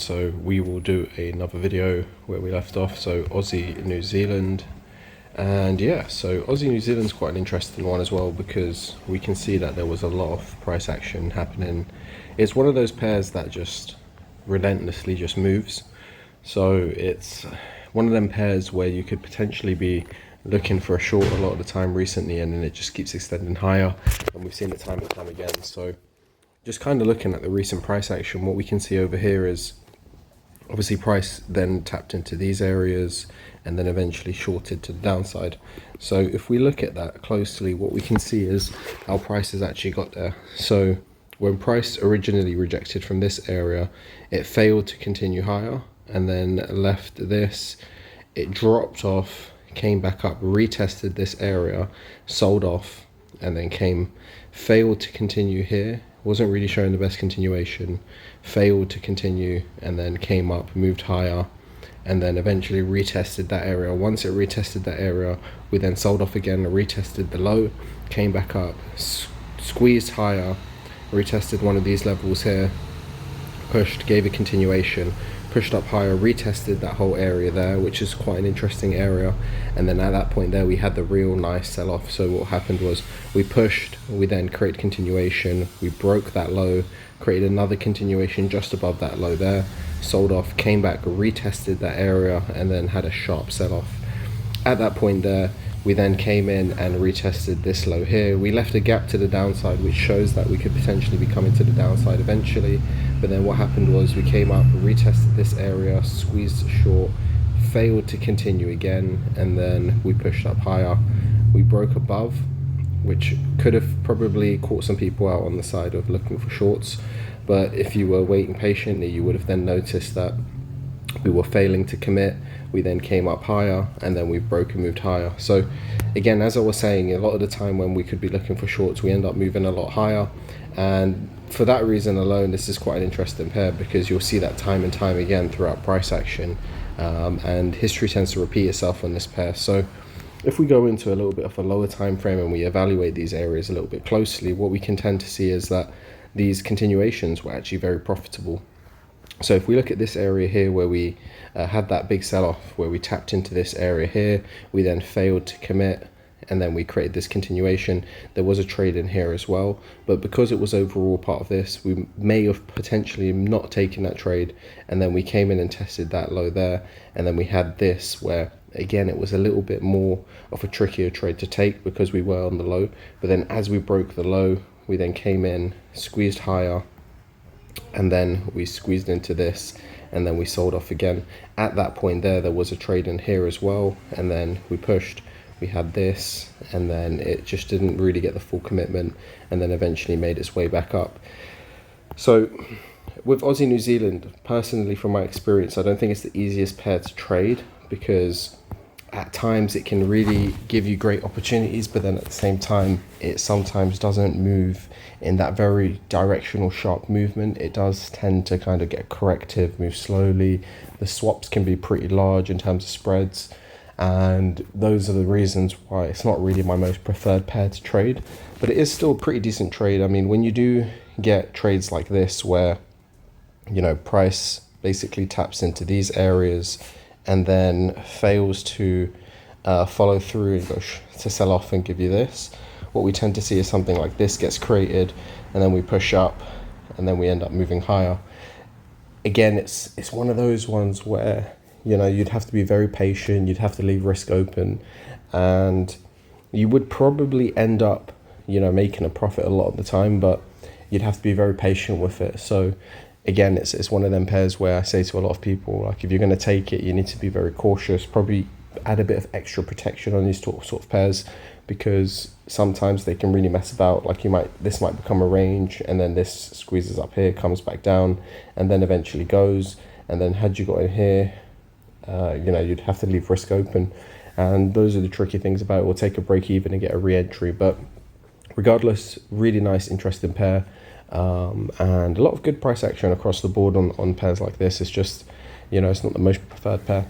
So we will do another video where we left off. So Aussie, New Zealand. And yeah, so Aussie, New Zealand's quite an interesting one as well, because we can see that there was a lot of price action happening. It's one of those pairs that just relentlessly just moves. So it's one of them pairs where you could potentially be looking for a short a lot of the time recently, and then it just keeps extending higher, and we've seen it time and time again. So just kind of looking at the recent price action, what we can see over here is obviously price then tapped into these areas and then eventually shorted to the downside. So if we look at that closely, what we can see is how price has actually got there. So when price originally rejected from this area, it failed to continue higher and then left this. It dropped off, came back up, retested this area, sold off, and then failed to continue here. Wasn't really showing the best continuation, failed to continue, and then came up, moved higher, and then eventually retested that area. Once it retested that area, we then sold off again, retested the low, came back up, squeezed higher, retested one of these levels here, pushed, gave a continuation, pushed up higher, retested that whole area there, which is quite an interesting area. And then at that point there, we had the real nice sell-off. So what happened was we pushed, we then created continuation, we broke that low, created another continuation just above that low there, sold off, came back, retested that area, and then had a sharp sell-off. At that point there, we then came in and retested this low here. We left a gap to the downside, which shows that we could potentially be coming to the downside eventually. But then what happened was we came up, retested this area, squeezed short, failed to continue again, and then we pushed up higher. We broke above, which could have probably caught some people out on the side of looking for shorts. But if you were waiting patiently, you would have then noticed that we were failing to commit. We then came up higher, and then we broke and moved higher. So again, as I was saying, a lot of the time when we could be looking for shorts, we end up moving a lot higher. And for that reason alone, this is quite an interesting pair, because you'll see that time and time again throughout price action, and history tends to repeat itself on this pair. So if we go into a little bit of a lower time frame and we evaluate these areas a little bit closely, what we can tend to see is that these continuations were actually very profitable. So if we look at this area here where we had that big sell-off, where we tapped into this area here, we then failed to commit, and then we created this continuation. There was a trade in here as well, but because it was overall part of this, we may have potentially not taken that trade, and then we came in and tested that low there, and then we had this where again it was a little bit more of a trickier trade to take because we were on the low. But then as we broke the low, we then came in, squeezed higher, and then we squeezed into this, and then we sold off again. At that point there was a trade in here as well, and then we pushed, we had this, and then it just didn't really get the full commitment, and then eventually made its way back up. So with Aussie New Zealand, personally from my experience, I don't think it's the easiest pair to trade, because at times it can really give you great opportunities, but then at the same time it sometimes doesn't move in that very directional sharp movement. It does tend to kind of get corrective, move slowly. The swaps can be pretty large in terms of spreads, and those are the reasons why it's not really my most preferred pair to trade. But it is still a pretty decent trade. I mean, when you do get trades like this where, you know, price basically taps into these areas and then fails to follow through and go to sell off and give you this, what we tend to see is something like this gets created, and then we push up, and then we end up moving higher. Again, it's one of those ones where, you know, you'd have to be very patient, you'd have to leave risk open, and you would probably end up, you know, making a profit a lot of the time, but you'd have to be very patient with it. So again, it's one of them pairs where I say to a lot of people, like, if you're going to take it, you need to be very cautious, probably add a bit of extra protection on these sort of pairs, because sometimes they can really mess about. Like this might become a range, and then this squeezes up here, comes back down, and then eventually goes. And then had you got in here, you know, you'd have to leave risk open. And those are the tricky things about it. We'll take a break even and get a re-entry. But regardless, really nice, interesting pair. And a lot of good price action across the board on pairs like this. It's just, you know, it's not the most preferred pair.